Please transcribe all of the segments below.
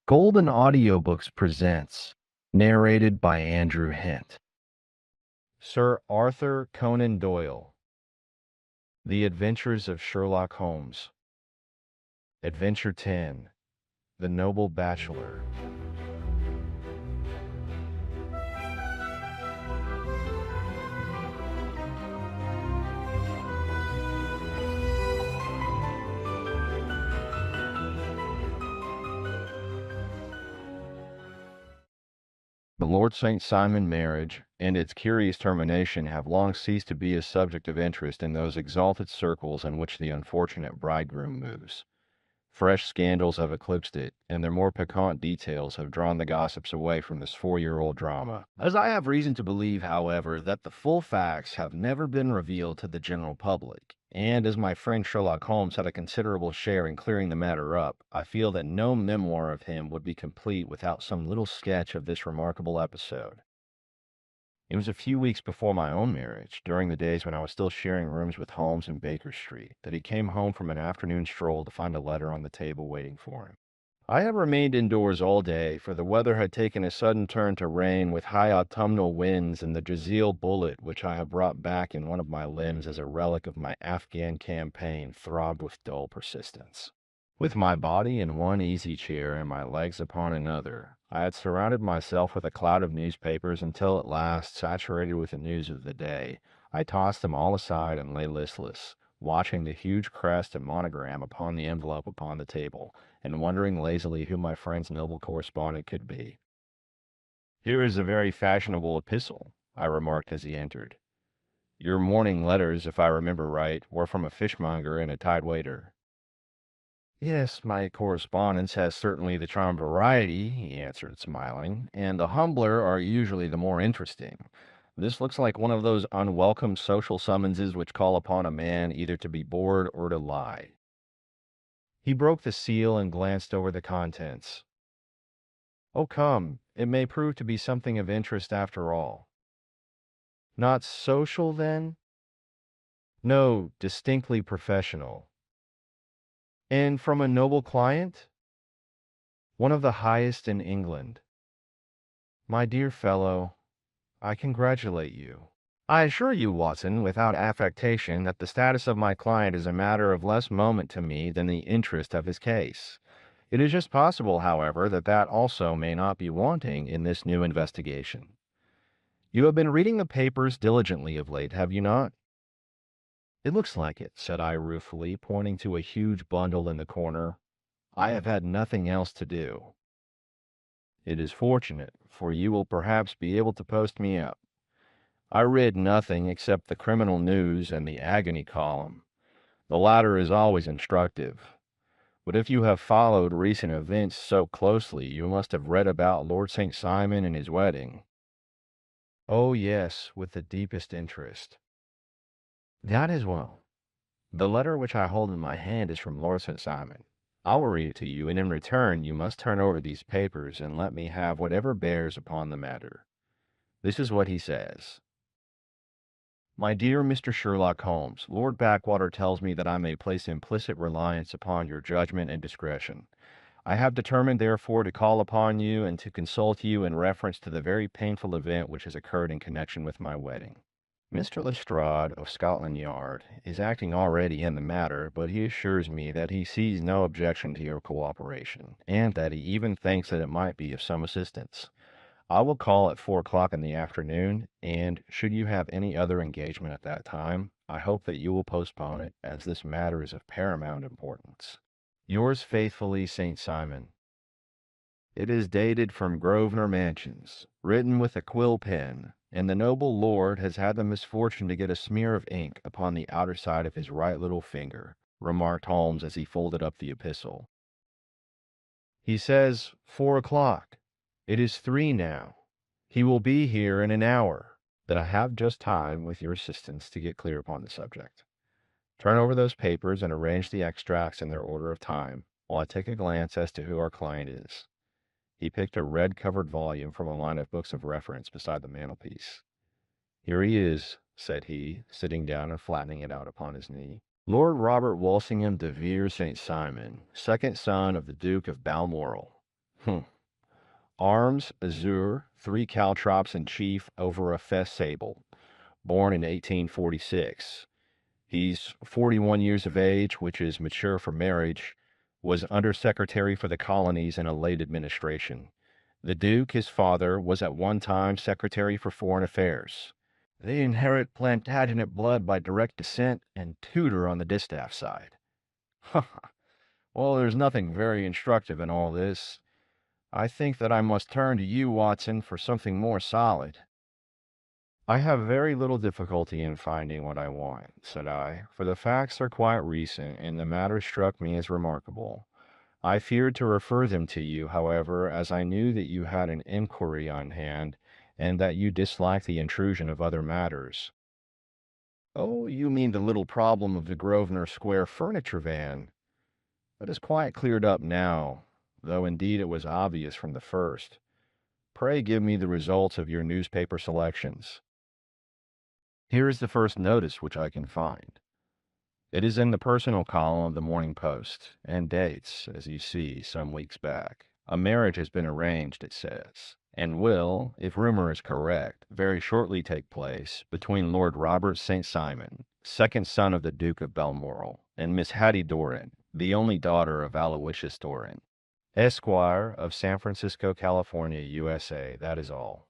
Golden Audiobooks presents, narrated by Andrew Hint. Sir Arthur Conan Doyle. The Adventures of Sherlock Holmes. Adventure 10. The Noble Bachelor. The Lord St. Simon marriage and its curious termination have long ceased to be a subject of interest in those exalted circles in which the unfortunate bridegroom moves. Fresh scandals have eclipsed it, and their more piquant details have drawn the gossips away from this 4-year-old drama. As I have reason to believe, however, that the full facts have never been revealed to the general public, and as my friend Sherlock Holmes had a considerable share in clearing the matter up, I feel that no memoir of him would be complete without some little sketch of this remarkable episode. It was a few weeks before my own marriage, during the days when I was still sharing rooms with Holmes in Baker Street, that he came home from an afternoon stroll to find a letter on the table waiting for him. I had remained indoors all day, for the weather had taken a sudden turn to rain with high autumnal winds, and the Jazeel bullet, which I had brought back in one of my limbs as a relic of my Afghan campaign, throbbed with dull persistence. With my body in one easy chair and my legs upon another, I had surrounded myself with a cloud of newspapers until at last, saturated with the news of the day, I tossed them all aside and lay listless, watching the huge crest and monogram upon the envelope upon the table, and wondering lazily who my friend's noble correspondent could be. "Here is a very fashionable epistle," I remarked as he entered. "Your morning letters, if I remember right, were from a fishmonger and a tide waiter." "Yes, my correspondence has certainly the charm variety," he answered, smiling, "and the humbler are usually the more interesting. This looks like one of those unwelcome social summonses which call upon a man either to be bored or to lie." He broke the seal and glanced over the contents. "Oh, come, it may prove to be something of interest after all." "Not social, then?" "No, distinctly professional." "And from a noble client?" "One of the highest in England." "My dear fellow, I congratulate you. I assure you, Watson, without affectation, that the status of my client is a matter of less moment to me than the interest of his case. It is just possible, however, that that also may not be wanting in this new investigation. You have been reading the papers diligently of late, have you not?" "It looks like it," said I ruefully, pointing to a huge bundle in the corner. "I have had nothing else to do." "It is fortunate, for you will perhaps be able to post me up. I read nothing except the criminal news and the agony column. The latter is always instructive. But if you have followed recent events so closely, you must have read about Lord St. Simon and his wedding." "Oh, yes, with the deepest interest." "That is well. The letter which I hold in my hand is from Lord St. Simon. I will read it to you, and in return you must turn over these papers and let me have whatever bears upon the matter. This is what he says. My dear Mr. Sherlock Holmes, Lord Backwater tells me that I may place implicit reliance upon your judgment and discretion. I have determined, therefore, to call upon you and to consult you in reference to the very painful event which has occurred in connection with my wedding. Mr. Lestrade of Scotland Yard is acting already in the matter, but he assures me that he sees no objection to your cooperation, and that he even thinks that it might be of some assistance. I will call at 4 o'clock in the afternoon, and should you have any other engagement at that time, I hope that you will postpone it, as this matter is of paramount importance. Yours faithfully, St. Simon. It is dated from Grosvenor Mansions, written with a quill pen, and the noble lord has had the misfortune to get a smear of ink upon the outer side of his right little finger," remarked Holmes as he folded up the epistle. "He says 4 o'clock. It is 3 now. He will be here in an hour." "That I have just time, with your assistance, to get clear upon the subject. Turn over those papers and arrange the extracts in their order of time, while I take a glance as to who our client is." He picked a red-covered volume from a line of books of reference beside the mantelpiece. "Here he is," said he, sitting down and flattening it out upon his knee. "Lord Robert Walsingham de Vere St. Simon, second son of the Duke of Balmoral, Hmm. Arms, azure, 3 caltrops in chief over a fess sable. Born in 1846. He's 41 years of age, which is mature for marriage, was undersecretary for the colonies in a late administration. The Duke, his father, was at one time Secretary for Foreign Affairs. They inherit Plantagenet blood by direct descent and Tudor on the distaff side. Well, there's nothing very instructive in all this. I think that I must turn to you, Watson, for something more solid. I have very little difficulty in finding what I want, said I, for the facts are quite recent, and the matter struck me as remarkable. I feared to refer them to you, however, as I knew that you had an inquiry on hand, and that you disliked the intrusion of other matters. Oh, you mean the little problem of the Grosvenor Square furniture van. That is quite cleared up now, though indeed it was obvious from the first. Pray give me the results of your newspaper selections. Here is the first notice which I can find. It is in the personal column of the Morning Post, and dates, as you see, some weeks back. A marriage has been arranged, it says, and will, if rumor is correct, very shortly take place between Lord Robert St. Simon, second son of the Duke of Balmoral, and Miss Hattie Doran, the only daughter of Aloysius Doran, Esquire of San Francisco, California, USA. That is all.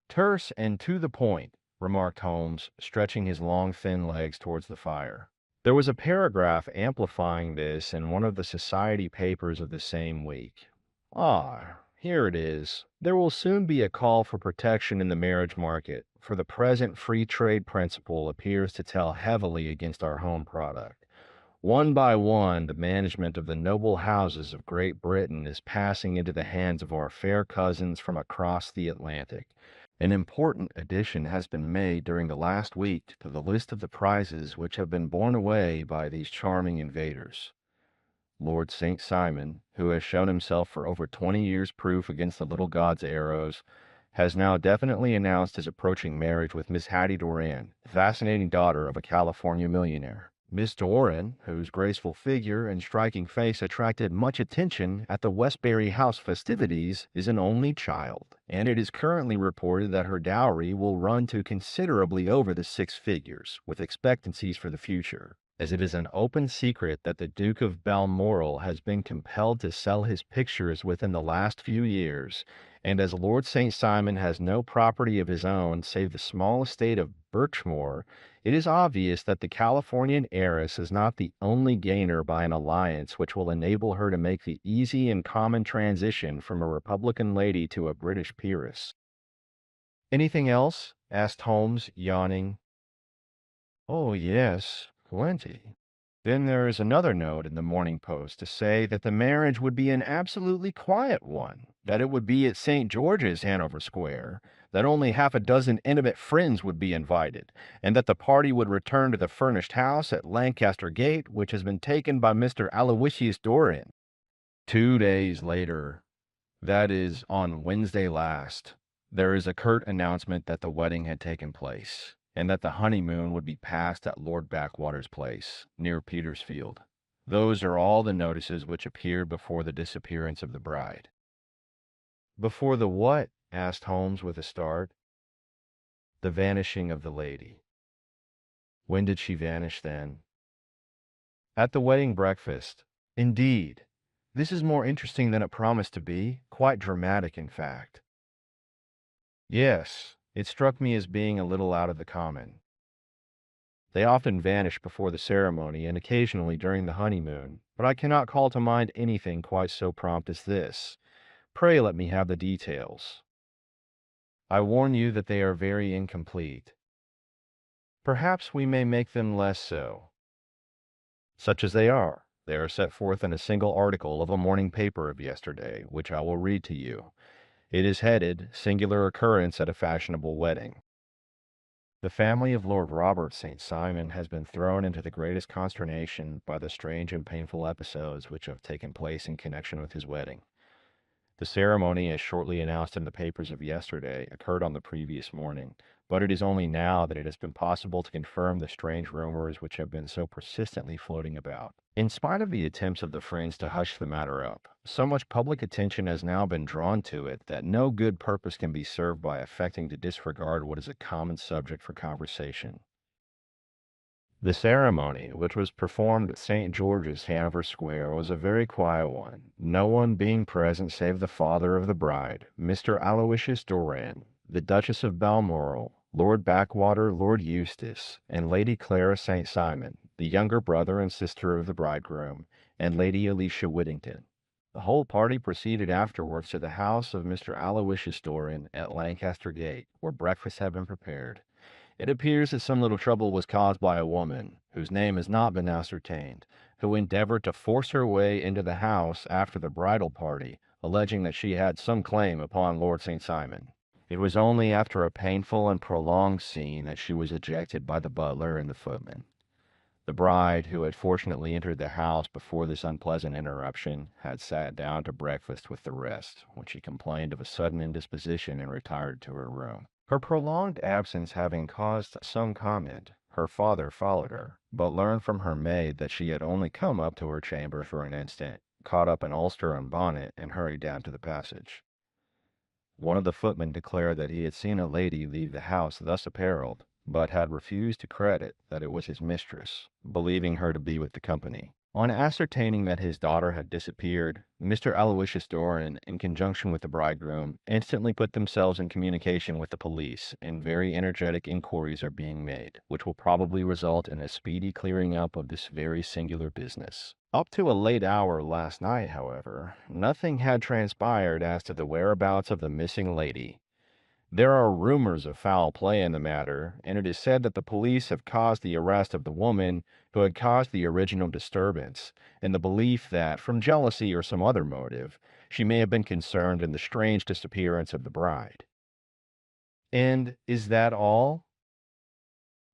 Terse and to the point, remarked Holmes, stretching his long, thin legs towards the fire. There was a paragraph amplifying this in one of the society papers of the same week. Ah, here it is. There will soon be a call for protection in the marriage market, for the present free trade principle appears to tell heavily against our home product. One by one, the management of the noble houses of Great Britain is passing into the hands of our fair cousins from across the Atlantic. An important addition has been made during the last week to the list of the prizes which have been borne away by these charming invaders. Lord St. Simon, who has shown himself for over 20 years proof against the little god's arrows, has now definitely announced his approaching marriage with Miss Hattie Doran, the fascinating daughter of a California millionaire. Miss Doran, whose graceful figure and striking face attracted much attention at the Westbury House festivities, is an only child, and it is currently reported that her dowry will run to considerably over the 6 figures, with expectancies for the future, as it is an open secret that the Duke of Balmoral has been compelled to sell his pictures within the last few years, and as Lord St. Simon has no property of his own save the small estate of Birchmoor, it is obvious that the Californian heiress is not the only gainer by an alliance which will enable her to make the easy and common transition from a Republican lady to a British peeress. Anything else? Asked Holmes, yawning. Oh, yes, plenty. Then there is another note in the Morning Post to say that the marriage would be an absolutely quiet one, that it would be at St. George's, Hanover Square, that only half a dozen intimate friends would be invited, and that the party would return to the furnished house at Lancaster Gate, which has been taken by Mr. Aloysius Doran. 2 days later, that is, on Wednesday last, there is a curt announcement that the wedding had taken place, and that the honeymoon would be passed at Lord Backwater's place, near Petersfield. Those are all the notices which appeared before the disappearance of the bride. Before the what? Asked Holmes with a start. The vanishing of the lady. When did she vanish then? At the wedding breakfast. Indeed. This is more interesting than it promised to be, quite dramatic, in fact. Yes, it struck me as being a little out of the common. They often vanish before the ceremony and occasionally during the honeymoon, but I cannot call to mind anything quite so prompt as this. Pray let me have the details. I warn you that they are very incomplete. Perhaps we may make them less so. Such as they are set forth in a single article of a morning paper of yesterday, which I will read to you. It is headed, Singular Occurrence at a Fashionable Wedding. The family of Lord Robert St. Simon has been thrown into the greatest consternation by the strange and painful episodes which have taken place in connection with his wedding. The ceremony, as shortly announced in the papers of yesterday, occurred on the previous morning, but it is only now that it has been possible to confirm the strange rumors which have been so persistently floating about. In spite of the attempts of the friends to hush the matter up, so much public attention has now been drawn to it that no good purpose can be served by affecting to disregard what is a common subject for conversation. The ceremony, which was performed at St. George's, Hanover Square, was a very quiet one, no one being present save the father of the bride, Mr. Aloysius Doran, the Duchess of Balmoral, Lord Backwater, Lord Eustace, and Lady Clara St. Simon, the younger brother and sister of the bridegroom, and Lady Alicia Whittington. The whole party proceeded afterwards to the house of Mr. Aloysius Doran at Lancaster Gate, where breakfast had been prepared. It appears that some little trouble was caused by a woman, whose name has not been ascertained, who endeavored to force her way into the house after the bridal party, alleging that she had some claim upon Lord St. Simon. It was only after a painful and prolonged scene that she was ejected by the butler and the footman. The bride, who had fortunately entered the house before this unpleasant interruption, had sat down to breakfast with the rest, when she complained of a sudden indisposition and retired to her room. Her prolonged absence having caused some comment, her father followed her, but learned from her maid that she had only come up to her chamber for an instant, caught up an ulster and bonnet, and hurried down to the passage. One of the footmen declared that he had seen a lady leave the house thus apparelled, but had refused to credit that it was his mistress, believing her to be with the company. On ascertaining that his daughter had disappeared, Mr. Aloysius Doran, in conjunction with the bridegroom, instantly put themselves in communication with the police, and very energetic inquiries are being made, which will probably result in a speedy clearing up of this very singular business. Up to a late hour last night, however, nothing had transpired as to the whereabouts of the missing lady. There are rumors of foul play in the matter, and it is said that the police have caused the arrest of the woman who had caused the original disturbance, in the belief that, from jealousy or some other motive, she may have been concerned in the strange disappearance of the bride. And is that all?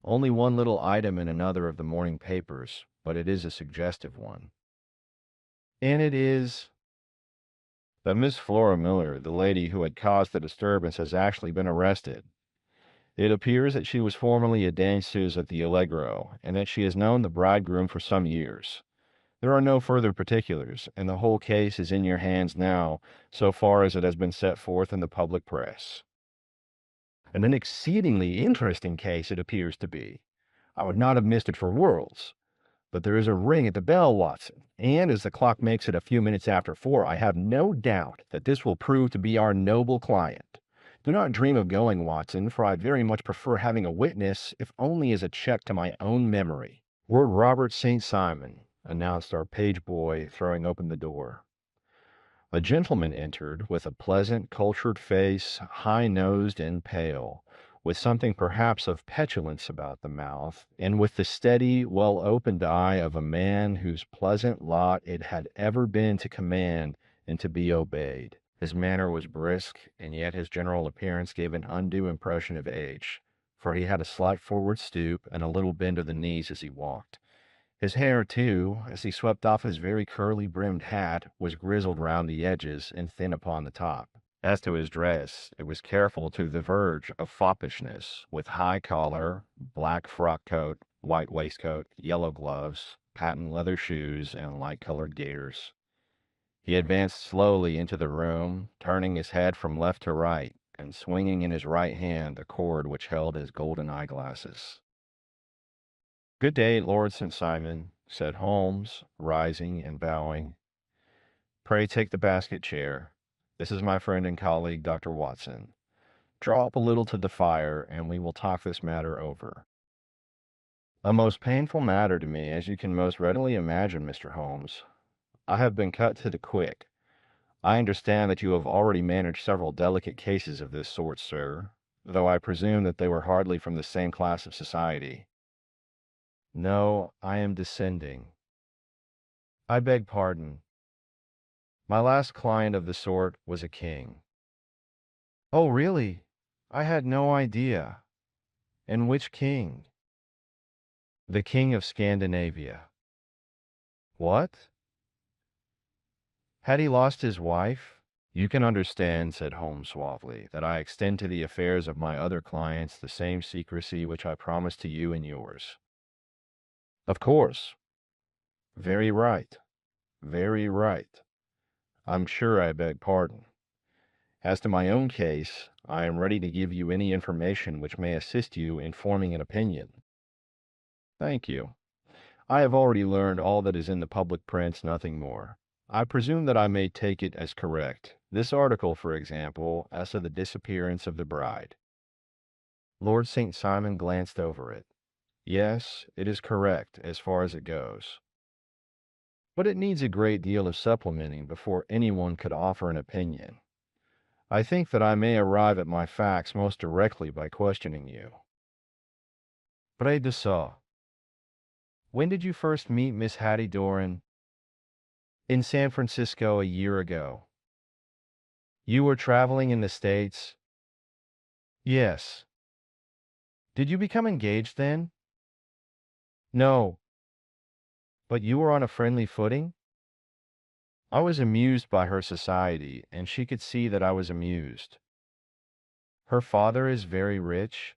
Only one little item in another of the morning papers, but it is a suggestive one. And it is that Miss Flora Miller, the lady who had caused the disturbance, has actually been arrested. It appears that she was formerly a danseuse at the Allegro, and that she has known the bridegroom for some years. There are no further particulars, and the whole case is in your hands now, so far as it has been set forth in the public press. And an exceedingly interesting case it appears to be. I would not have missed it for worlds. But there is a ring at the bell, Watson, and as the clock makes it a few minutes after 4, I have no doubt that this will prove to be our noble client. Do not dream of going, Watson, for I'd very much prefer having a witness, if only as a check to my own memory. Lord Robert St. Simon, announced our page boy, throwing open the door. A gentleman entered, with a pleasant, cultured face, high-nosed and pale, with something perhaps of petulance about the mouth, and with the steady, well-opened eye of a man whose pleasant lot it had ever been to command and to be obeyed. His manner was brisk, and yet his general appearance gave an undue impression of age, for he had a slight forward stoop and a little bend of the knees as he walked. His hair, too, as he swept off his very curly-brimmed hat, was grizzled round the edges and thin upon the top. As to his dress, it was careful to the verge of foppishness, with high collar, black frock coat, white waistcoat, yellow gloves, patent leather shoes, and light-colored gaiters. He advanced slowly into the room, turning his head from left to right, and swinging in his right hand the cord which held his golden eyeglasses. "Good day, Lord St. Simon," said Holmes, rising and bowing. "Pray take the basket chair. This is my friend and colleague, Dr. Watson. Draw up a little to the fire, and we will talk this matter over." "A most painful matter to me, as you can most readily imagine, Mr. Holmes. I have been cut to the quick. I understand that you have already managed several delicate cases of this sort, sir, though I presume that they were hardly from the same class of society." "No, I am descending." "I beg pardon. My last client of the sort was a king." "Oh, really? I had no idea. And which king?" "The king of Scandinavia." "What? Had he lost his wife?" You can understand, said Holmes suavely, that I extend to the affairs of my other clients the same secrecy which I promise to you and yours. Of course. Very right. Very right. I'm sure I beg pardon. As to my own case, I am ready to give you any information which may assist you in forming an opinion. Thank you. I have already learned all that is in the public prints, nothing more. I presume that I may take it as correct. This article, for example, as to the disappearance of the bride. Lord St. Simon glanced over it. Yes, it is correct as far as it goes. But it needs a great deal of supplementing before anyone could offer an opinion. I think that I may arrive at my facts most directly by questioning you. Pray de ça. When did you first meet Miss Hattie Doran? In San Francisco a year ago. You were traveling in the States? Yes. Did you become engaged then? No. But you were on a friendly footing? I was amused by her society, and she could see that I was amused. Her father is very rich.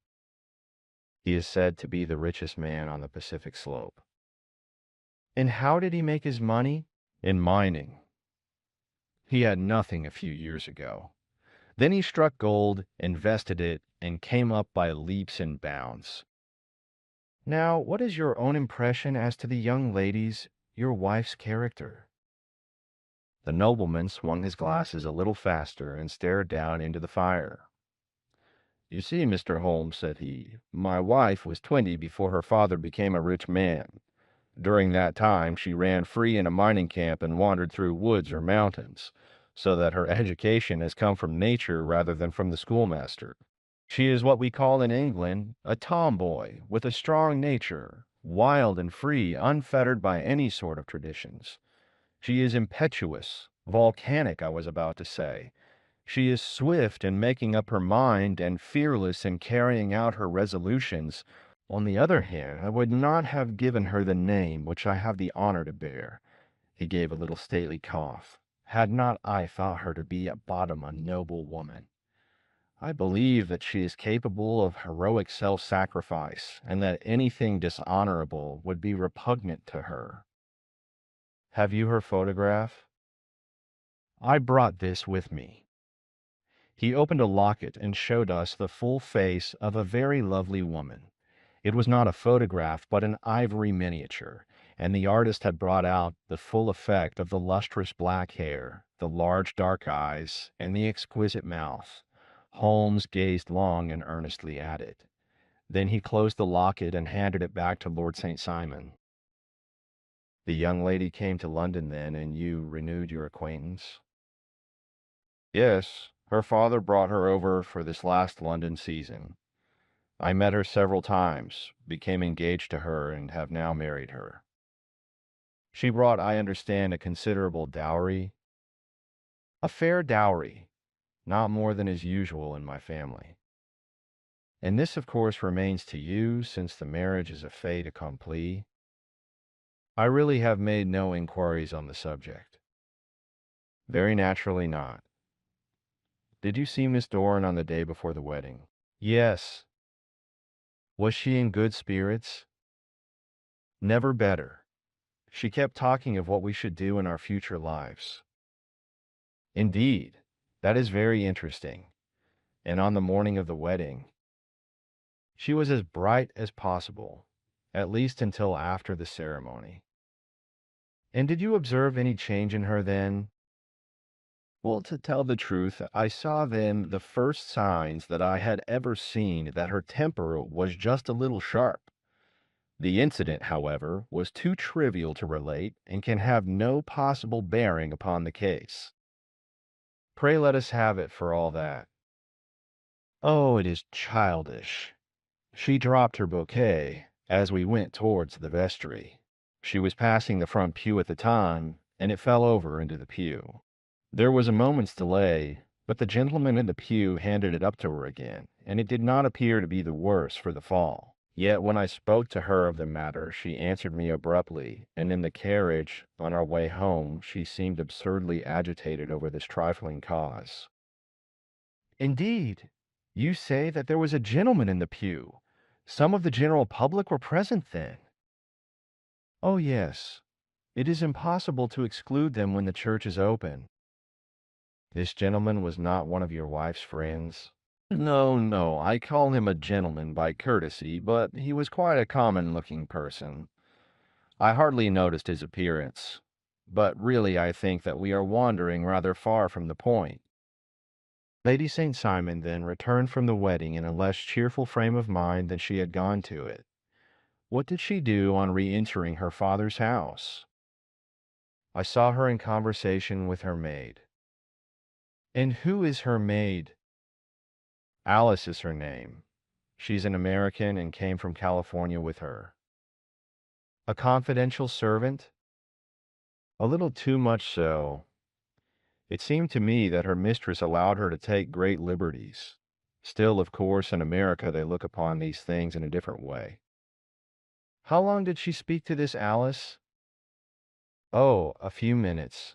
He is said to be the richest man on the Pacific slope. And how did he make his money? In mining. He had nothing a few years ago. Then he struck gold, invested it, and came up by leaps and bounds. Now, what is your own impression as to the young lady's, your wife's character? The nobleman swung his glasses a little faster and stared down into the fire. You see, Mr. Holmes, said he, my wife was 20 before her father became a rich man. During that time, she ran free in a mining camp and wandered through woods or mountains, so that her education has come from nature rather than from the schoolmaster. She is what we call in England a tomboy, with a strong nature, wild and free, unfettered by any sort of traditions. She is impetuous, volcanic, I was about to say. She is swift in making up her mind and fearless in carrying out her resolutions. On the other hand, I would not have given her the name which I have the honor to bear. He gave a little stately cough. Had not I thought her to be at bottom a noble woman. I believe that she is capable of heroic self-sacrifice, and that anything dishonorable would be repugnant to her. Have you her photograph? I brought this with me. He opened a locket and showed us the full face of a very lovely woman. It was not a photograph, but an ivory miniature, and the artist had brought out the full effect of the lustrous black hair, the large dark eyes, and the exquisite mouth. Holmes gazed long and earnestly at it. Then he closed the locket and handed it back to Lord St. Simon. The young lady came to London then, and you renewed your acquaintance? Yes, her father brought her over for this last London season. I met her several times, became engaged to her, and have now married her. She brought, I understand, a considerable dowry. A fair dowry, not more than is usual in my family. And this, of course, remains to you, since the marriage is a fait accompli. I really have made no inquiries on the subject. Very naturally not. Did you see Miss Doran on the day before the wedding? Yes. Was she in good spirits? Never better. She kept talking of what we should do in our future lives. Indeed, that is very interesting. And on the morning of the wedding, she was as bright as possible, at least until after the ceremony. And did you observe any change in her then? Well, to tell the truth, I saw then the first signs that I had ever seen that her temper was just a little sharp. The incident, however, was too trivial to relate and can have no possible bearing upon the case. Pray let us have it for all that. Oh, it is childish. She dropped her bouquet as we went towards the vestry. She was passing the front pew at the time, and it fell over into the pew. There was a moment's delay, but the gentleman in the pew handed it up to her again, and it did not appear to be the worse for the fall. Yet when I spoke to her of the matter, she answered me abruptly, and in the carriage, on our way home, she seemed absurdly agitated over this trifling cause. Indeed, you say that there was a gentleman in the pew. Some of the general public were present then. Oh, yes. It is impossible to exclude them when the church is open. This gentleman was not one of your wife's friends? No, no, I call him a gentleman by courtesy, but he was quite a common-looking person. I hardly noticed his appearance. But really I think that we are wandering rather far from the point. Lady St. Simon then returned from the wedding in a less cheerful frame of mind than she had gone to it. What did she do on re-entering her father's house? I saw her in conversation with her maid. And who is her maid? Alice is her name. She's an American and came from California with her. A confidential servant? A little too much so. It seemed to me that her mistress allowed her to take great liberties. Still, of course, in America they look upon these things in a different way. How long did she speak to this Alice? Oh, a few minutes.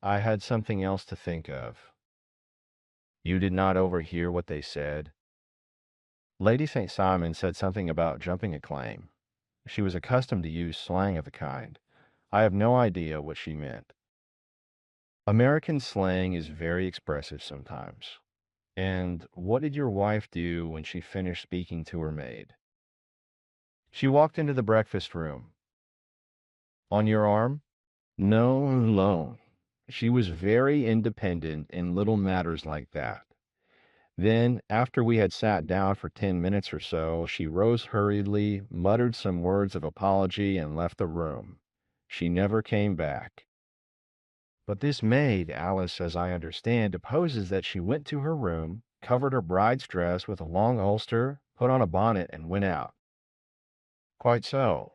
I had something else to think of. You did not overhear what they said? Lady St. Simon said something about jumping a claim. She was accustomed to use slang of the kind. I have no idea what she meant. American slang is very expressive sometimes. And what did your wife do when she finished speaking to her maid? She walked into the breakfast room. On your arm? No, alone. She was very independent in little matters like that. Then, after we had sat down for 10 minutes or so, she rose hurriedly, muttered some words of apology, and left the room. She never came back. But this maid, Alice, as I understand, deposes that she went to her room, covered her bride's dress with a long ulster, put on a bonnet, and went out. Quite so.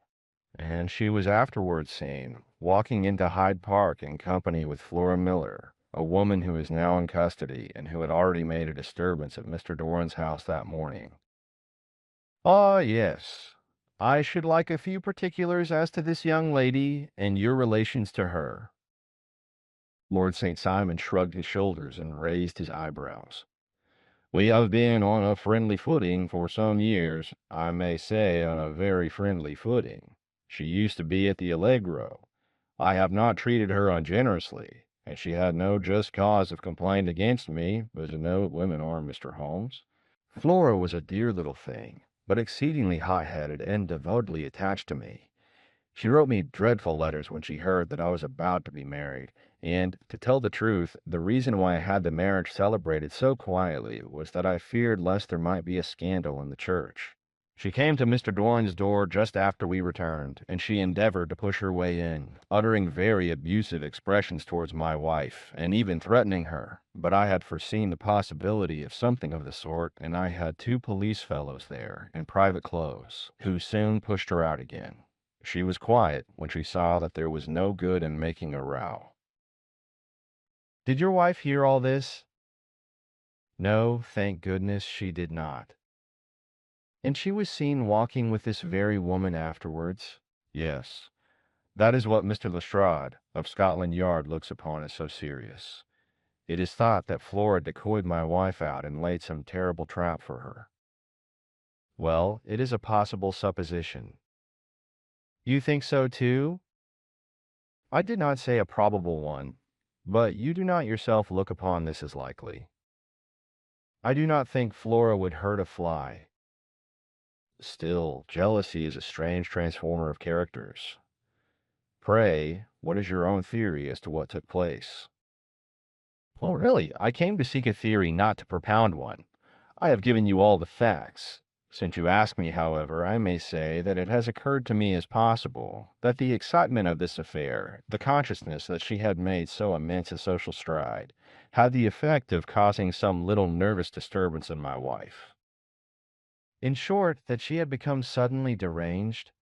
And she was afterwards seen walking into Hyde Park in company with Flora Miller, a woman who is now in custody and who had already made a disturbance at Mr. Doran's house that morning. Ah, yes. I should like a few particulars as to this young lady and your relations to her. Lord St. Simon shrugged his shoulders and raised his eyebrows. We have been on a friendly footing for some years, I may say on a very friendly footing. She used to be at the Allegro. I have not treated her ungenerously, and she had no just cause of complaint against me, as you know women are, Mr. Holmes. Flora was a dear little thing, but exceedingly high-headed and devotedly attached to me. She wrote me dreadful letters when she heard that I was about to be married, and, to tell the truth, the reason why I had the marriage celebrated so quietly was that I feared lest there might be a scandal in the church. She came to Mr. Doran's door just after we returned, and she endeavored to push her way in, uttering very abusive expressions towards my wife, and even threatening her. But I had foreseen the possibility of something of the sort, and I had two police fellows there, in private clothes, who soon pushed her out again. She was quiet when she saw that there was no good in making a row. Did your wife hear all this? No, thank goodness she did not. And she was seen walking with this very woman afterwards? Yes. That is what Mr. Lestrade, of Scotland Yard, looks upon as so serious. It is thought that Flora decoyed my wife out and laid some terrible trap for her. Well, it is a possible supposition. You think so too? I did not say a probable one, but you do not yourself look upon this as likely. I do not think Flora would hurt a fly. Still, jealousy is a strange transformer of characters. Pray, what is your own theory as to what took place? Well, really, I came to seek a theory, not to propound one. I have given you all the facts. Since you ask me, however, I may say that it has occurred to me as possible that the excitement of this affair, the consciousness that she had made so immense a social stride, had the effect of causing some little nervous disturbance in my wife. In short, that she had become suddenly deranged?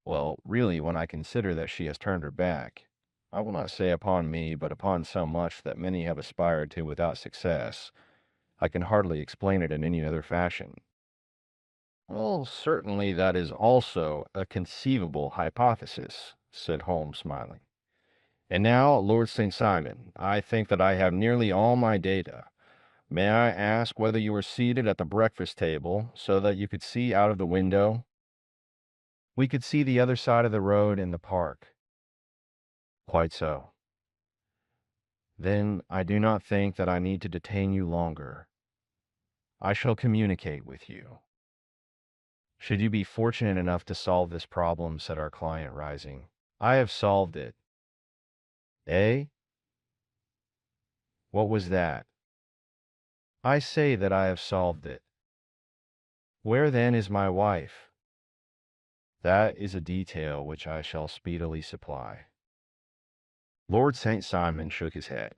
Well, really, when I consider that she has turned her back, I will not say upon me, but upon so much that many have aspired to without success, I can hardly explain it in any other fashion. Well, certainly that is also a conceivable hypothesis, said Holmes, smiling. And now, Lord St. Simon, I think that I have nearly all my data. May I ask whether you were seated at the breakfast table so that you could see out of the window? We could see the other side of the road in the park. Quite so. Then I do not think that I need to detain you longer. I shall communicate with you. Should you be fortunate enough to solve this problem, said our client, rising. I have solved it. Eh? What was that? I say that I have solved it. Where then is my wife? That is a detail which I shall speedily supply. Lord St. Simon shook his head.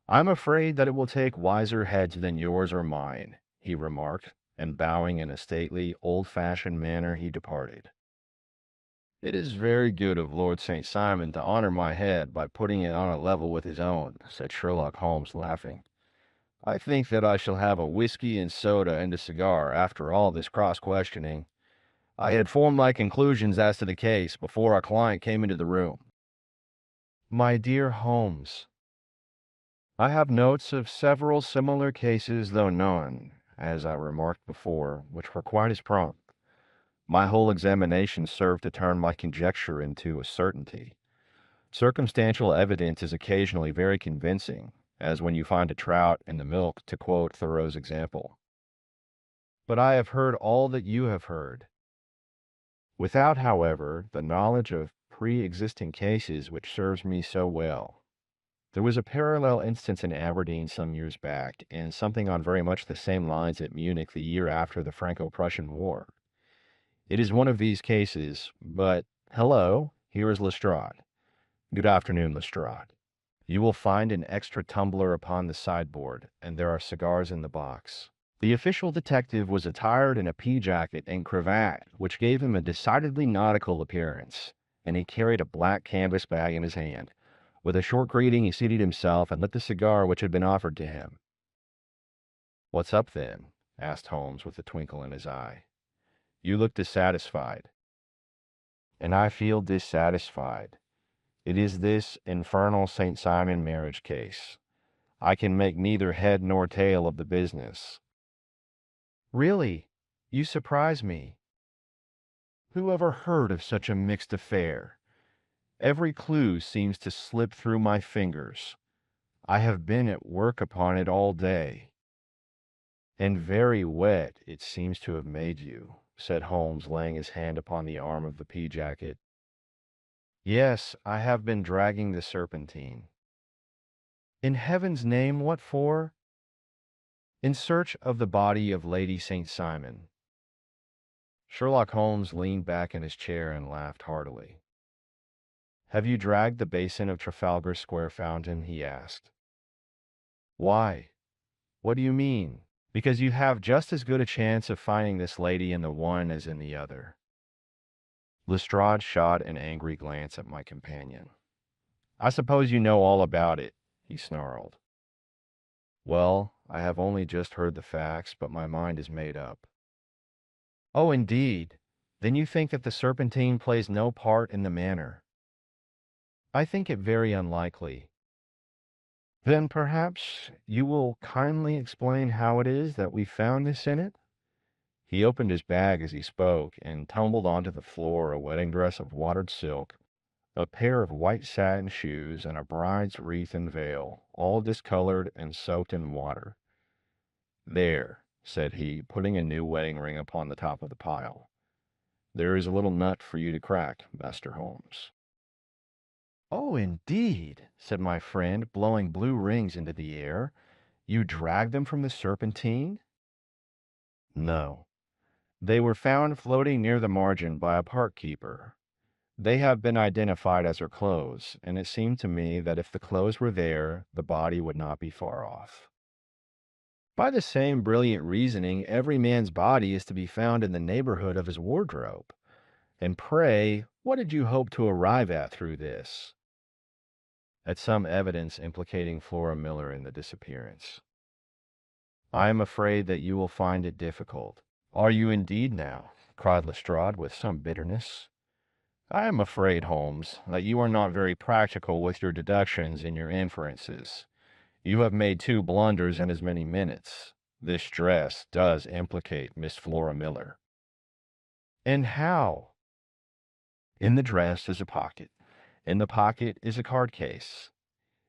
I'm afraid that it will take wiser heads than yours or mine, he remarked, and bowing in a stately, old-fashioned manner, he departed. It is very good of Lord St. Simon to honor my head by putting it on a level with his own, said Sherlock Holmes, laughing. I think that I shall have a whiskey and soda and a cigar after all this cross-questioning. I had formed my conclusions as to the case before our client came into the room. My dear Holmes, I have notes of several similar cases, though none, as I remarked before, which were quite as prompt. My whole examination served to turn my conjecture into a certainty. Circumstantial evidence is occasionally very convincing, as when you find a trout in the milk, to quote Thoreau's example. But I have heard all that you have heard, without, however, the knowledge of pre-existing cases which serves me so well. There was a parallel instance in Aberdeen some years back, and something on very much the same lines at Munich the year after the Franco-Prussian War. It is one of these cases, but hello, here is Lestrade. Good afternoon, Lestrade. You will find an extra tumbler upon the sideboard, and there are cigars in the box. The official detective was attired in a pea-jacket and cravat, which gave him a decidedly nautical appearance, and he carried a black canvas bag in his hand. With a short greeting, he seated himself and lit the cigar which had been offered to him. What's up, then? Asked Holmes with a twinkle in his eye. You look dissatisfied. And I feel dissatisfied. It is this infernal St. Simon marriage case. I can make neither head nor tail of the business. Really, you surprise me. Who ever heard of such a mixed affair? Every clue seems to slip through my fingers. I have been at work upon it all day. And very wet it seems to have made you, said Holmes, laying his hand upon the arm of the pea-jacket. Yes, I have been dragging the serpentine. In heaven's name, what for? In search of the body of Lady St. Simon. Sherlock Holmes leaned back in his chair and laughed heartily. Have you dragged the basin of Trafalgar Square fountain? He asked. Why? What do you mean? Because you have just as good a chance of finding this lady in the one as in the other. Lestrade shot an angry glance at my companion. I suppose you know all about it, he snarled. Well, I have only just heard the facts, but my mind is made up. Oh, indeed. Then you think that the serpentine plays no part in the matter? I think it very unlikely. Then perhaps you will kindly explain how it is that we found this in it? He opened his bag as he spoke and tumbled onto the floor a wedding dress of watered silk, a pair of white satin shoes, and a bride's wreath and veil, all discolored and soaked in water. There, said he, putting a new wedding ring upon the top of the pile. There is a little nut for you to crack, Master Holmes. Oh, indeed, said my friend, blowing blue rings into the air. You dragged them from the serpentine? No. They were found floating near the margin by a park keeper. They have been identified as her clothes, and it seemed to me that if the clothes were there, the body would not be far off. By the same brilliant reasoning, every man's body is to be found in the neighborhood of his wardrobe. And pray, what did you hope to arrive at through this? At some evidence implicating Flora Miller in the disappearance. I am afraid that you will find it difficult. "Are you indeed now?" cried Lestrade with some bitterness. "I am afraid, Holmes, that you are not very practical with your deductions and your inferences. You have made 2 blunders in as many minutes. This dress does implicate Miss Flora Miller." "And how?" "In the dress is a pocket. In the pocket is a card case.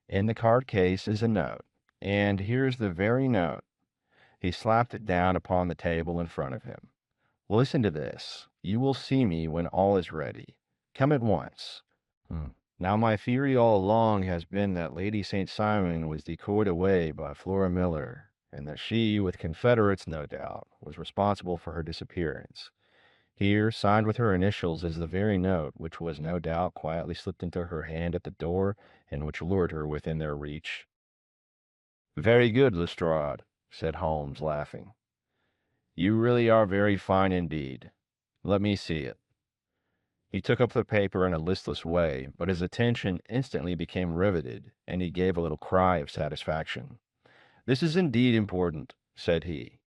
In the card case is a note. And here's the very note." He slapped it down upon the table in front of him. "Listen to this. You will see me when all is ready. Come at once. Now, my theory all along has been that Lady St. Simon was decoyed away by Flora Miller, and that she, with confederates no doubt, was responsible for her disappearance. Here, signed with her initials, is the very note which was no doubt quietly slipped into her hand at the door, and which lured her within their reach." "Very good, Lestrade," said Holmes, laughing. "You really are very fine indeed. Let me see it." He took up the paper in a listless way, but his attention instantly became riveted, and he gave a little cry of satisfaction. "This is indeed important," said he.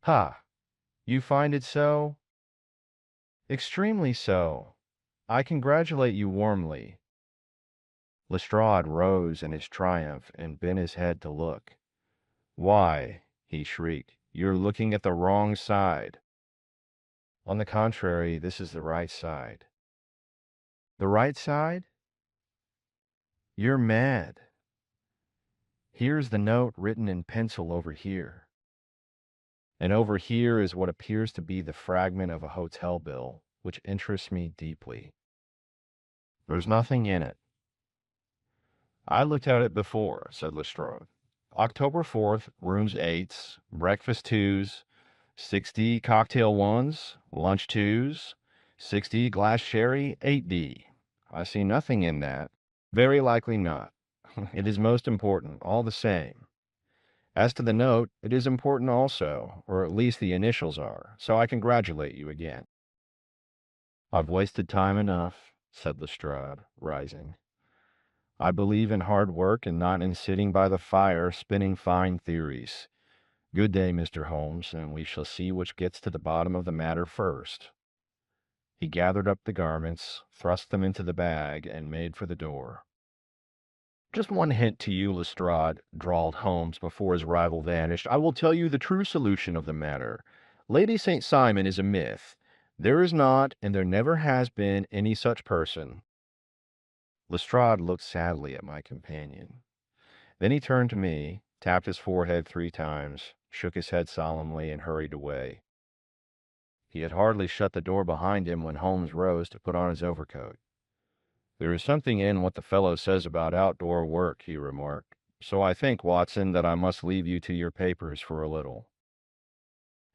"Ha! You find it so?" "Extremely so. I congratulate you warmly." Lestrade rose in his triumph and bent his head to look. "Why," he shrieked, "you're looking at the wrong side." "On the contrary, this is the right side." "The right side? You're mad. Here's the note written in pencil over here. And over here is what appears to be the fragment of a hotel bill, which interests me deeply. There's nothing in it." "I looked at it before," said Lestrade. "October 4th, rooms 8s, breakfast 2s, 60 cocktail 1s, lunch 2s, 60 glass sherry 8D. I see nothing in that." "Very likely not. It is most important, all the same. As to the note, it is important also, or at least the initials are, so I congratulate you again." "I've wasted time enough," said Lestrade, rising. "I believe in hard work and not in sitting by the fire spinning fine theories. Good day, Mr. Holmes, and we shall see which gets to the bottom of the matter first." He gathered up the garments, thrust them into the bag, and made for the door. "Just one hint to you, Lestrade," drawled Holmes before his rival vanished. "I will tell you the true solution of the matter. Lady St. Simon is a myth. There is not, and there never has been, any such person." Lestrade looked sadly at my companion. Then he turned to me, tapped his forehead 3 times, shook his head solemnly, and hurried away. He had hardly shut the door behind him when Holmes rose to put on his overcoat. "There is something in what the fellow says about outdoor work," he remarked. "So I think, Watson, that I must leave you to your papers for a little."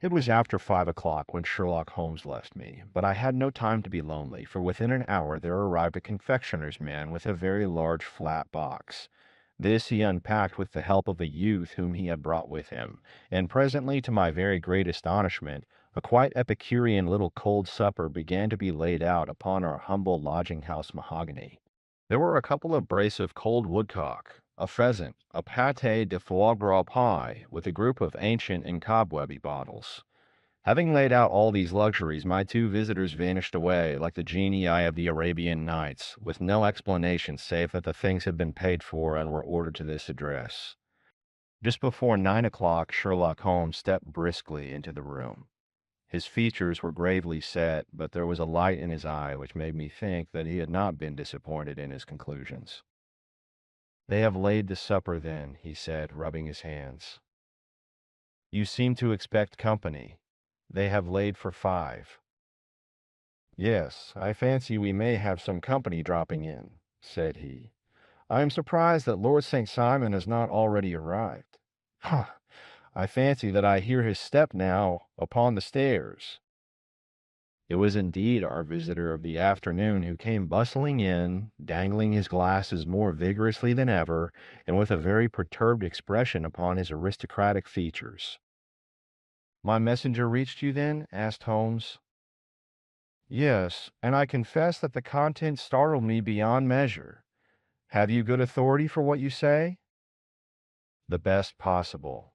It was after 5 o'clock when Sherlock Holmes left me, but I had no time to be lonely, for within an hour there arrived a confectioner's man with a very large flat box. This he unpacked with the help of a youth whom he had brought with him, and presently, to my very great astonishment, a quite epicurean little cold supper began to be laid out upon our humble lodging-house mahogany. There were a couple of brace of cold woodcock, a pheasant, a pâté de foie gras pie, with a group of ancient and cobwebby bottles. Having laid out all these luxuries, my 2 visitors vanished away, like the genii of the Arabian Nights, with no explanation save that the things had been paid for and were ordered to this address. Just before 9 o'clock, Sherlock Holmes stepped briskly into the room. His features were gravely set, but there was a light in his eye which made me think that he had not been disappointed in his conclusions. "They have laid the supper, then," he said, rubbing his hands. "You seem to expect company. They have laid for 5. "Yes, I fancy we may have some company dropping in," said he. "I am surprised that Lord St. Simon has not already arrived. Ha! I fancy that I hear his step now upon the stairs." It was indeed our visitor of the afternoon who came bustling in, dangling his glasses more vigorously than ever, and with a very perturbed expression upon his aristocratic features. "My messenger reached you, then?" asked Holmes. "Yes, and I confess that the contents startled me beyond measure. Have you good authority for what you say?" "The best possible."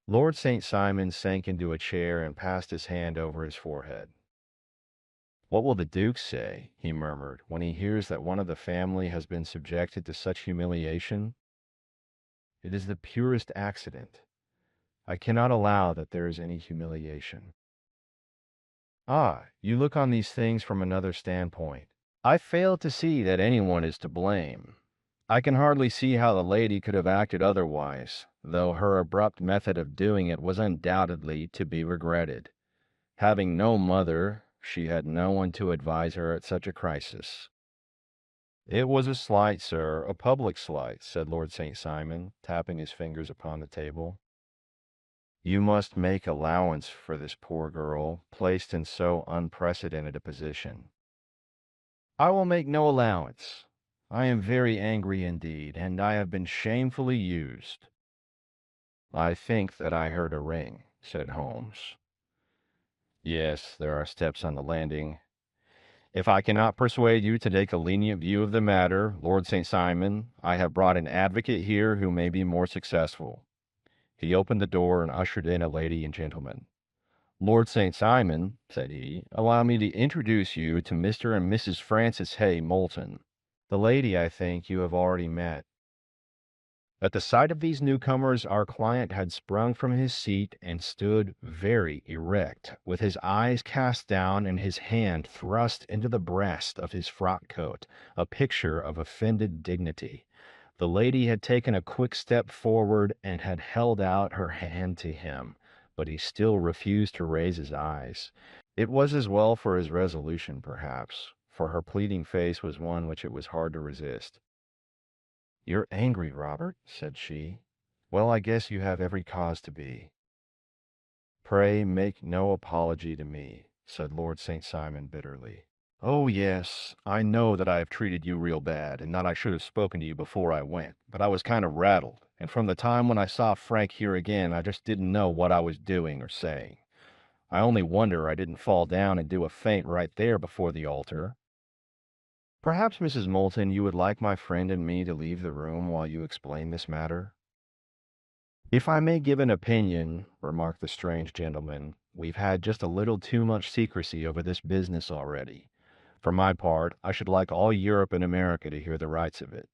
Lord St. Simon sank into a chair and passed his hand over his forehead. "What will the Duke say," he murmured, "when he hears that one of the family has been subjected to such humiliation? It is the purest accident. I cannot allow that there is any humiliation." "Ah, you look on these things from another standpoint. I fail to see that anyone is to blame. I can hardly see how the lady could have acted otherwise, though her abrupt method of doing it was undoubtedly to be regretted. Having no mother, she had no one to advise her at such a crisis." "It was a slight, sir, a public slight," said Lord St. Simon, tapping his fingers upon the table. "You must make allowance for this poor girl, placed in so unprecedented a position." "I will make no allowance. I am very angry indeed, and I have been shamefully used." "I think that I heard a ring," said Holmes. "Yes, there are steps on the landing. If I cannot persuade you to take a lenient view of the matter, Lord St. Simon, I have brought an advocate here who may be more successful." He opened the door and ushered in a lady and gentleman. "Lord St. Simon," said he, "allow me to introduce you to Mr. and Mrs. Francis Hay Moulton. The lady, I think, you have already met." At the sight of these newcomers, our client had sprung from his seat and stood very erect, with his eyes cast down and his hand thrust into the breast of his frock coat, a picture of offended dignity. The lady had taken a quick step forward and had held out her hand to him, but he still refused to raise his eyes. It was as well for his resolution, perhaps, for her pleading face was one which it was hard to resist. "You're angry, Robert," said she. "Well, I guess you have every cause to be." "Pray make no apology to me," said Lord St. Simon bitterly. "Oh, yes, I know that I have treated you real bad, and that I should have spoken to you before I went, but I was kind of rattled, and from the time when I saw Frank here again, I just didn't know what I was doing or saying. I only wonder I didn't fall down and do a faint right there before the altar. Perhaps, Mrs. Moulton, you would like my friend and me to leave the room while you explain this matter?" "If I may give an opinion," remarked the strange gentleman, "we've had just a little too much secrecy over this business already. For my part, I should like all Europe and America to hear the rights of it."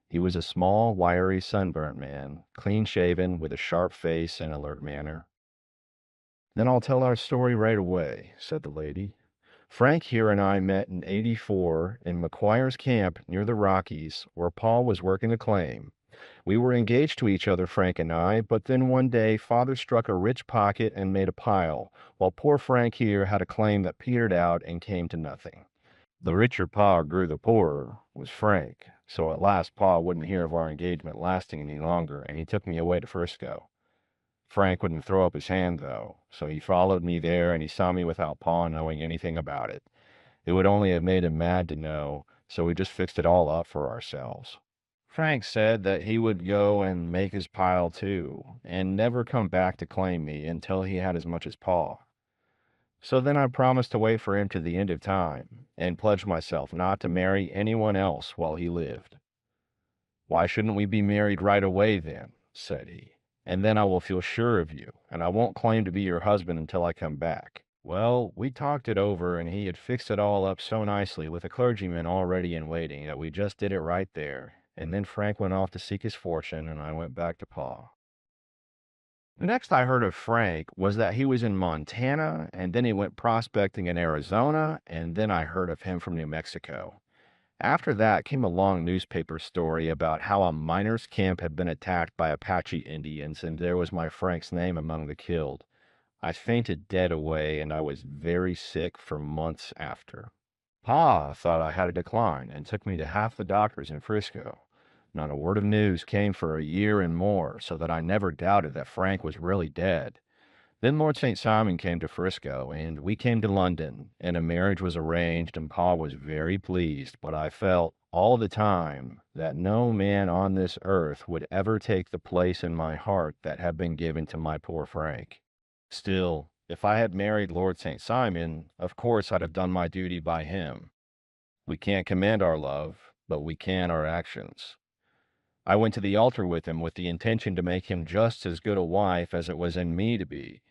He was a small, wiry, sunburnt man, clean-shaven, with a sharp face and alert manner. "Then I'll tell our story right away," said the lady. "Frank here and I met in '84 in McQuire's camp near the Rockies, where Paul was working a claim. We were engaged to each other, Frank and I, but then one day father struck a rich pocket and made a pile, while poor Frank here had a claim that petered out and came to nothing. The richer Pa grew the poorer, was Frank, so at last Pa wouldn't hear of our engagement lasting any longer, and he took me away to Frisco. Frank wouldn't throw up his hand, though, so he followed me there, and he saw me without Pa knowing anything about it. It would only have made him mad to know, so we just fixed it all up for ourselves. Frank said that he would go and make his pile too, and never come back to claim me until he had as much as Pa. So then I promised to wait for him to the end of time, and pledged myself not to marry anyone else while he lived. "Why shouldn't we be married right away then?" said he. "And then I will feel sure of you, and I won't claim to be your husband until I come back." Well, we talked it over, and he had fixed it all up so nicely with a clergyman already in waiting that we just did it right there. And then Frank went off to seek his fortune, and I went back to Pa. The next I heard of Frank was that he was in Montana, and then he went prospecting in Arizona, and then I heard of him from New Mexico. After that came a long newspaper story about how a miners' camp had been attacked by Apache Indians, and there was my Frank's name among the killed. I fainted dead away, and I was very sick for months after. Pa thought I had a decline, and took me to half the doctors in Frisco. Not a word of news came for a year and more, so that I never doubted that Frank was really dead. Then Lord St. Simon came to Frisco, and we came to London, and a marriage was arranged, and Pa was very pleased, but I felt all the time that no man on this earth would ever take the place in my heart that had been given to my poor Frank. Still, if I had married Lord St. Simon, of course I'd have done my duty by him. We can't command our love, but we can our actions. I went to the altar with him with the intention to make him just as good a wife as it was in me to be.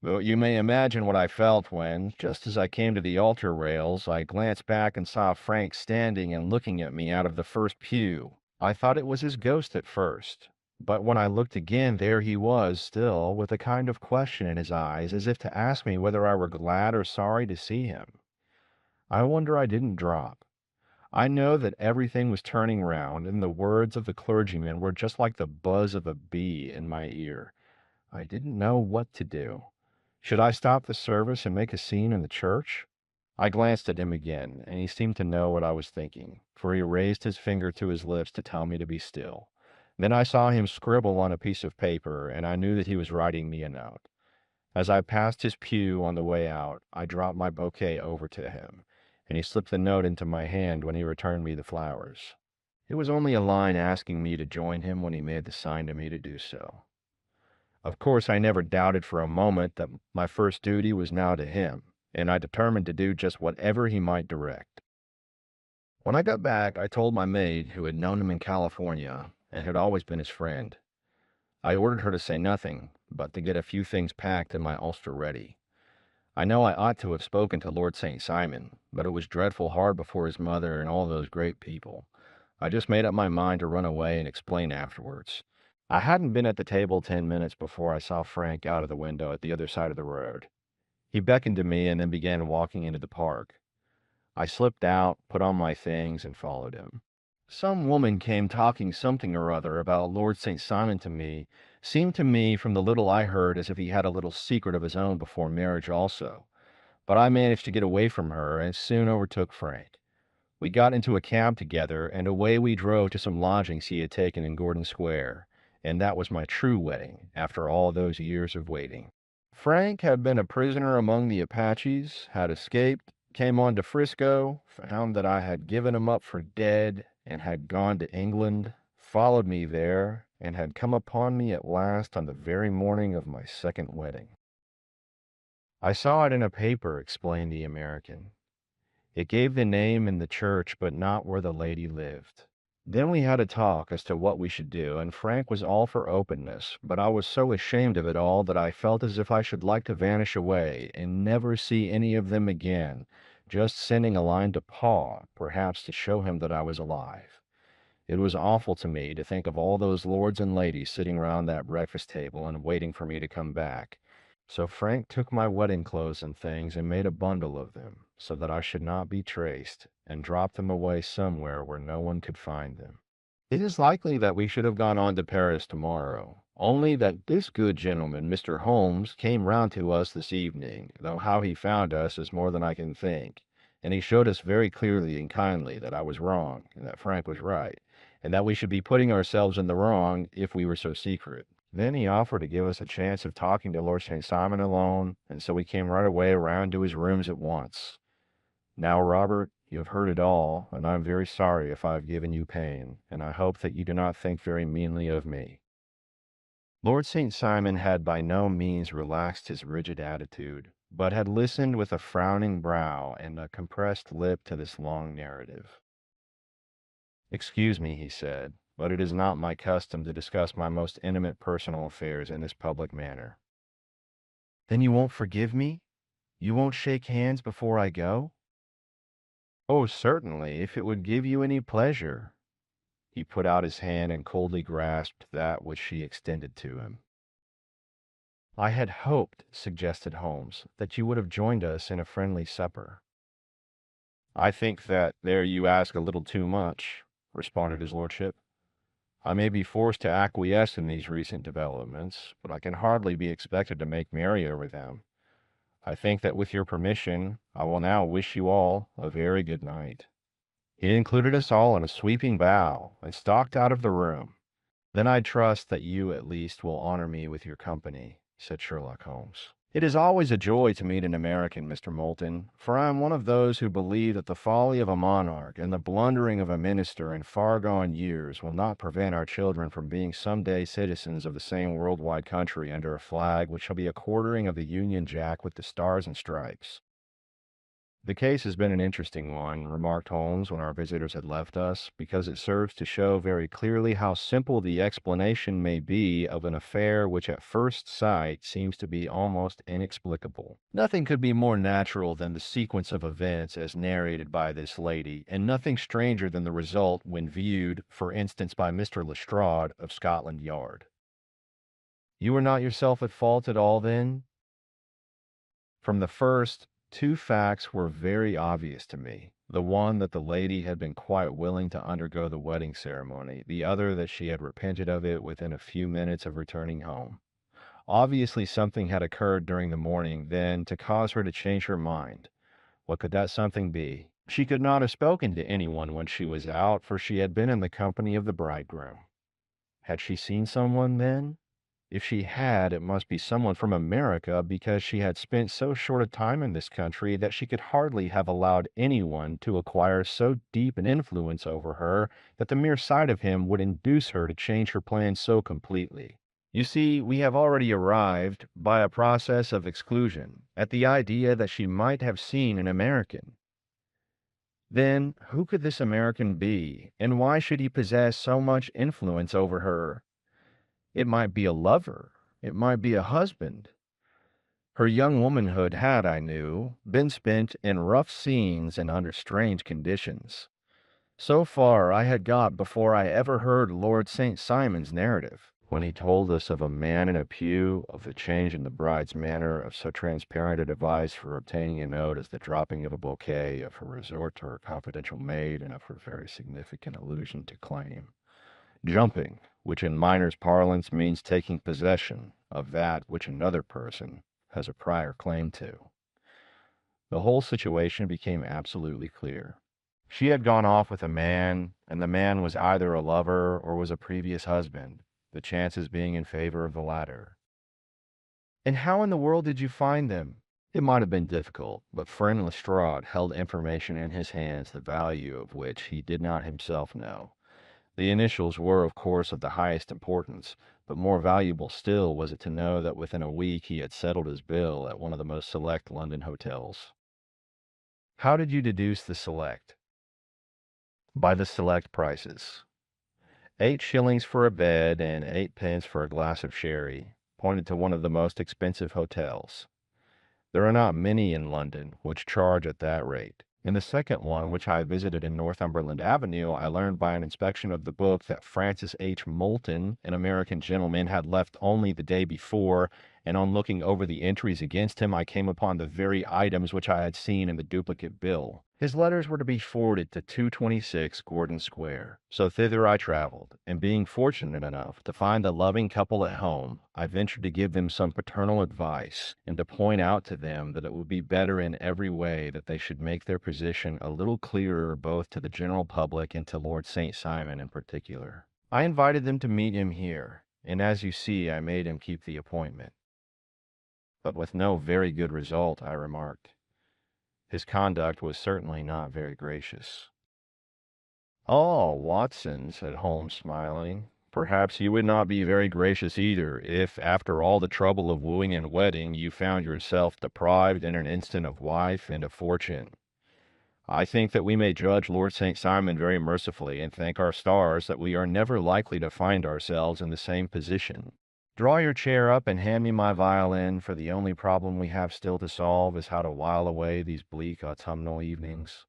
But you may imagine what I felt when, just as I came to the altar rails, I glanced back and saw Frank standing and looking at me out of the first pew. I thought it was his ghost at first, but when I looked again, there he was still, with a kind of question in his eyes, as if to ask me whether I were glad or sorry to see him. I wonder I didn't drop. I know that everything was turning round, and the words of the clergyman were just like the buzz of a bee in my ear. I didn't know what to do. Should I stop the service and make a scene in the church? I glanced at him again, and he seemed to know what I was thinking, for he raised his finger to his lips to tell me to be still. Then I saw him scribble on a piece of paper, and I knew that he was writing me a note. As I passed his pew on the way out, I dropped my bouquet over to him, and he slipped the note into my hand when he returned me the flowers. It was only a line asking me to join him when he made the sign to me to do so. Of course, I never doubted for a moment that my first duty was now to him, and I determined to do just whatever he might direct. When I got back, I told my maid, who had known him in California and had always been his friend. I ordered her to say nothing, but to get a few things packed and my ulster ready. I know I ought to have spoken to Lord St. Simon, but it was dreadful hard before his mother and all those great people. I just made up my mind to run away and explain afterwards. I hadn't been at the table 10 minutes before I saw Frank out of the window at the other side of the road. He beckoned to me and then began walking into the park. I slipped out, put on my things, and followed him. Some woman came talking something or other about Lord St. Simon to me. Seemed to me from the little I heard as if he had a little secret of his own before marriage also. But I managed to get away from her and soon overtook Frank. We got into a cab together, and away we drove to some lodgings he had taken in Gordon Square, and that was my true wedding, after all those years of waiting. Frank had been a prisoner among the Apaches, had escaped, came on to Frisco, found that I had given him up for dead, and had gone to England, followed me there, and had come upon me at last on the very morning of my second wedding. I saw it in a paper, explained the American. It gave the name in the church, but not where the lady lived. Then we had a talk as to what we should do, and Frank was all for openness, but I was so ashamed of it all that I felt as if I should like to vanish away and never see any of them again, just sending a line to Pa, perhaps to show him that I was alive. It was awful to me to think of all those lords and ladies sitting round that breakfast table and waiting for me to come back. So Frank took my wedding clothes and things and made a bundle of them, so that I should not be traced, and dropped them away somewhere where no one could find them. It is likely that we should have gone on to Paris tomorrow, only that this good gentleman, Mr. Holmes, came round to us this evening, though how he found us is more than I can think, and he showed us very clearly and kindly that I was wrong, and that Frank was right, and that we should be putting ourselves in the wrong if we were so secret. Then he offered to give us a chance of talking to Lord St. Simon alone, and so we came right away around to his rooms at once. Now, Robert, you have heard it all, and I am very sorry if I have given you pain, and I hope that you do not think very meanly of me. Lord St. Simon had by no means relaxed his rigid attitude, but had listened with a frowning brow and a compressed lip to this long narrative. "Excuse me," he said, "but it is not my custom to discuss my most intimate personal affairs in this public manner." "Then you won't forgive me? You won't shake hands before I go?" "Oh, certainly, if it would give you any pleasure." He put out his hand and coldly grasped that which she extended to him. "I had hoped," suggested Holmes, "that you would have joined us in a friendly supper." "I think that there you ask a little too much," responded his lordship. "I may be forced to acquiesce in these recent developments, but I can hardly be expected to make merry over them. I think that with your permission, I will now wish you all a very good night." He included us all in a sweeping bow, and stalked out of the room. "Then I trust that you at least will honor me with your company," said Sherlock Holmes. "It is always a joy to meet an American, Mr. Moulton, for I am one of those who believe that the folly of a monarch and the blundering of a minister in far-gone years will not prevent our children from being some day citizens of the same world-wide country under a flag which shall be a quartering of the Union Jack with the stars and stripes." The case has been an interesting one, remarked Holmes when our visitors had left us, because it serves to show very clearly how simple the explanation may be of an affair which at first sight seems to be almost inexplicable. Nothing could be more natural than the sequence of events as narrated by this lady, and nothing stranger than the result when viewed, for instance, by Mr. Lestrade of Scotland Yard. You were not yourself at fault at all, then? From the first, two facts were very obvious to me. The one that the lady had been quite willing to undergo the wedding ceremony, the other that she had repented of it within a few minutes of returning home. Obviously, something had occurred during the morning, then, to cause her to change her mind. What could that something be? She could not have spoken to anyone when she was out, for she had been in the company of the bridegroom. Had she seen someone, then? If she had, it must be someone from America, because she had spent so short a time in this country that she could hardly have allowed anyone to acquire so deep an influence over her that the mere sight of him would induce her to change her plans so completely. You see, we have already arrived, by a process of exclusion, at the idea that she might have seen an American. Then, who could this American be, and why should he possess so much influence over her? It might be a lover. It might be a husband. Her young womanhood had, I knew, been spent in rough scenes and under strange conditions. So far I had got before I ever heard Lord St. Simon's narrative, when he told us of a man in a pew, of the change in the bride's manner, of so transparent a device for obtaining a note as the dropping of a bouquet, of her resort to her confidential maid, and of her very significant allusion to claim. Jumping, which in miners' parlance means taking possession of that which another person has a prior claim to. The whole situation became absolutely clear. She had gone off with a man, and the man was either a lover or was a previous husband, the chances being in favor of the latter. And how in the world did you find them? It might have been difficult, but friend Lestrade held information in his hands the value of which he did not himself know. The initials were, of course, of the highest importance, but more valuable still was it to know that within a week he had settled his bill at one of the most select London hotels. How did you deduce the select? By the select prices. 8 shillings for a bed and 8 pence for a glass of sherry, pointed to one of the most expensive hotels. There are not many in London which charge at that rate. In the second one, which I visited in Northumberland Avenue, I learned by an inspection of the book that Francis H. Moulton, an American gentleman, had left only the day before, and on looking over the entries against him, I came upon the very items which I had seen in the duplicate bill. His letters were to be forwarded to 226 Gordon Square. So thither I traveled, and being fortunate enough to find the loving couple at home, I ventured to give them some paternal advice, and to point out to them that it would be better in every way that they should make their position a little clearer both to the general public and to Lord St. Simon in particular. I invited them to meet him here, and as you see, I made him keep the appointment. But with no very good result, I remarked. His conduct was certainly not very gracious. "Ah, Watson," said Holmes, smiling, "perhaps you would not be very gracious either, if, after all the trouble of wooing and wedding, you found yourself deprived in an instant of wife and of fortune. I think that we may judge Lord St. Simon very mercifully, and thank our stars that we are never likely to find ourselves in the same position. Draw your chair up and hand me my violin, for the only problem we have still to solve is how to while away these bleak autumnal evenings."